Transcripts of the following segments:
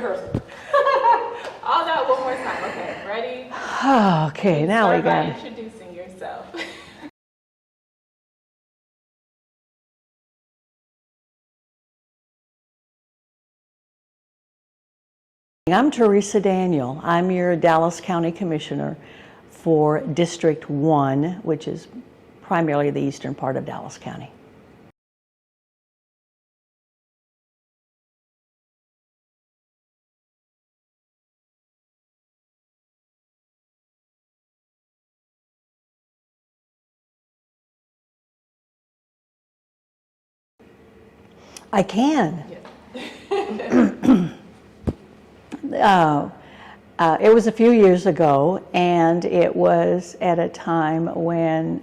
rehearsal. All that one more time. Okay, ready? Okay, now we got it. Introducing yourself. I'm Theresa Daniel. I'm your Dallas County Commissioner for District 1, which is primarily the eastern part of Dallas County. I can. It was a few years ago, and it was at a time when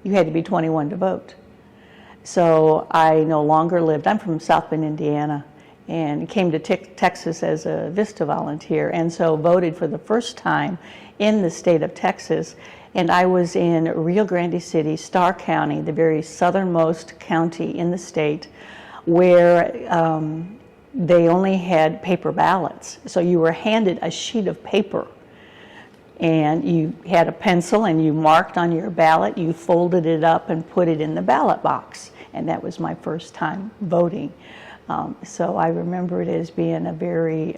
you had to be 21 to vote. So I no longer lived, I'm from South Bend, Indiana, and came to Texas as a VISTA volunteer, and so voted for the first time in the state of Texas. And I was in Rio Grande City, Starr County, the very southernmost county in the state, where they only had paper ballots. So you were handed a sheet of paper, and you had a pencil and you marked on your ballot, you folded it up and put it in the ballot box. And that was my first time voting. So I remember it as being a very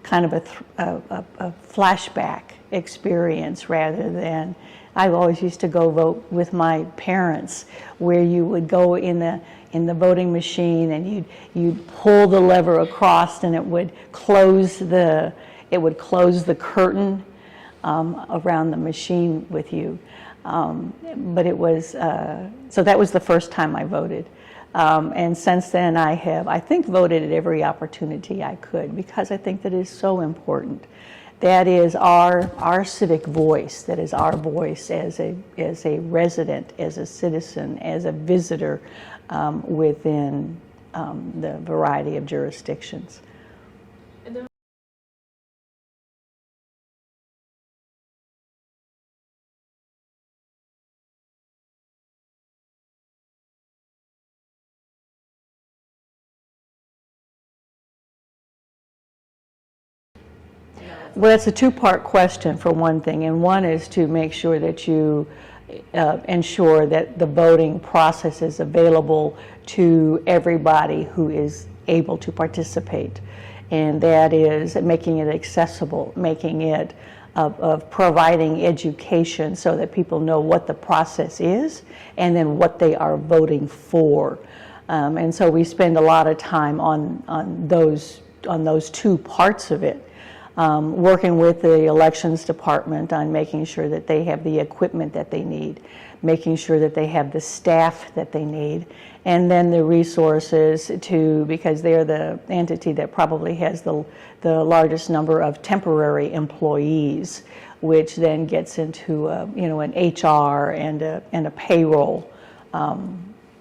kind of a flashback experience, rather than, I always used to go vote with my parents, where you would go in the voting machine and you'd pull the lever across and it would close the curtain around the machine with you. But it was, so that was the first time I voted. And since then I think voted at every opportunity I could, because I think that is so important. That is our civic voice, that is our voice as a resident, as a citizen, as a visitor within the variety of jurisdictions. Well, it's a two-part question, for one thing, and one is to make sure that you ensure that the voting process is available to everybody who is able to participate, and that is making it accessible, making it of providing education so that people know what the process is and then what they are voting for. And so we spend a lot of time on those two parts of it. Working with the elections department on making sure that they have the equipment that they need, making sure that they have the staff that they need, and then the resources because they're the entity that probably has the largest number of temporary employees, which then gets into an HR and a payroll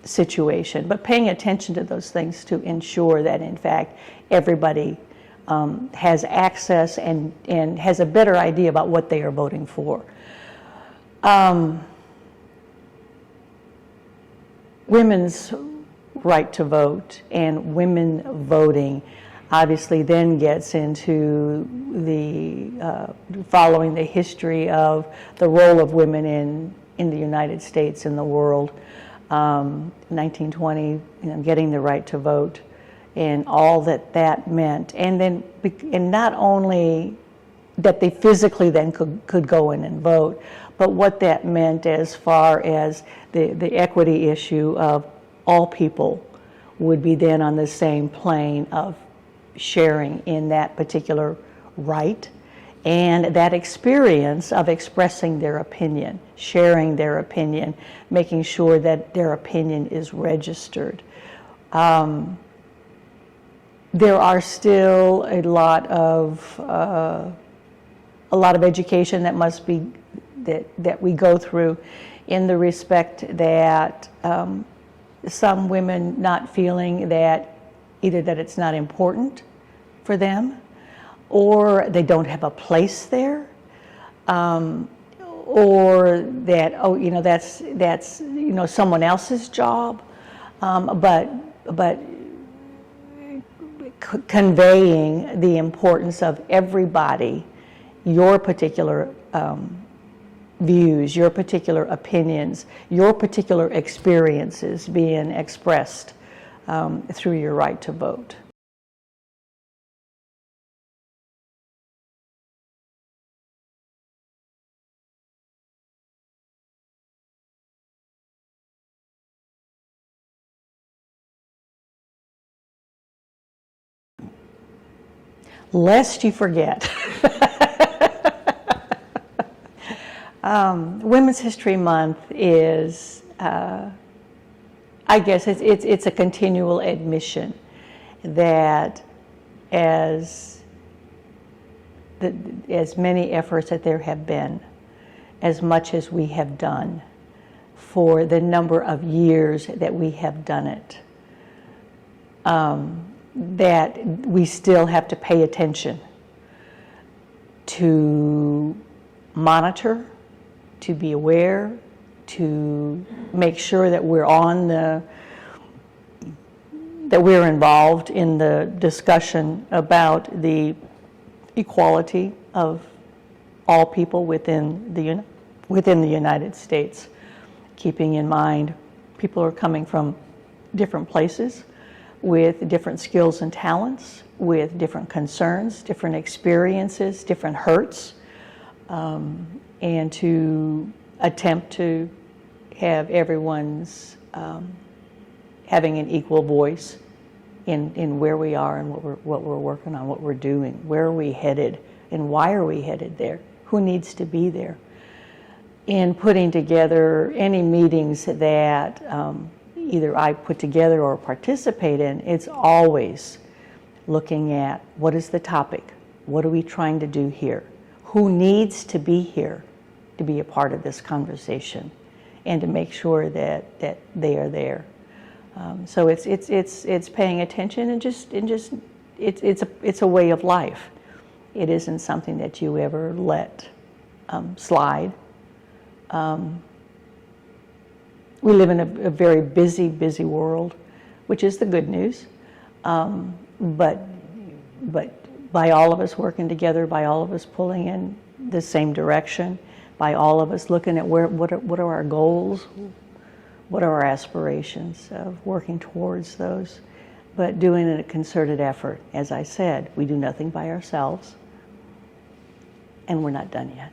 situation. But paying attention to those things to ensure that in fact everybody has access and has a better idea about what they are voting for. Women's right to vote and women voting obviously then gets into the following the history of the role of women in the United States and the world. 1920, getting the right to vote, and all that meant, and not only that they physically then could go in and vote, but what that meant as far as the equity issue of all people would be then on the same plane of sharing in that particular right, and that experience of expressing their opinion, sharing their opinion, making sure that their opinion is registered. There are still a lot of education that must be that we go through, in the respect that some women not feeling that either that it's not important for them, or they don't have a place there, or that that's someone else's job, but conveying the importance of everybody, your particular views, your particular opinions, your particular experiences being expressed through your right to vote. Lest you forget. Women's History Month is, I guess, it's a continual admission that as many efforts that there have been, as much as we have done for the number of years that we have done it, that we still have to pay attention to monitor, to be aware, to make sure that we're involved in the discussion about the equality of all people within the United States, keeping in mind people are coming from different places with different skills and talents, with different concerns, different experiences, different hurts, and to attempt to have everyone's having an equal voice in where we are and what we're working on, what we're doing, where are we headed, and why are we headed there, who needs to be there. In putting together any meetings that either I put together or participate in, it's always looking at what is the topic, what are we trying to do here, who needs to be here to be a part of this conversation, and to make sure that they are there. So it's paying attention and it's a way of life. It isn't something that you ever let slide. We live in a very busy world, which is the good news. But by all of us working together, by all of us pulling in the same direction, by all of us looking at what are our goals, what are our aspirations of working towards those, but doing a concerted effort. As I said, we do nothing by ourselves, and we're not done yet.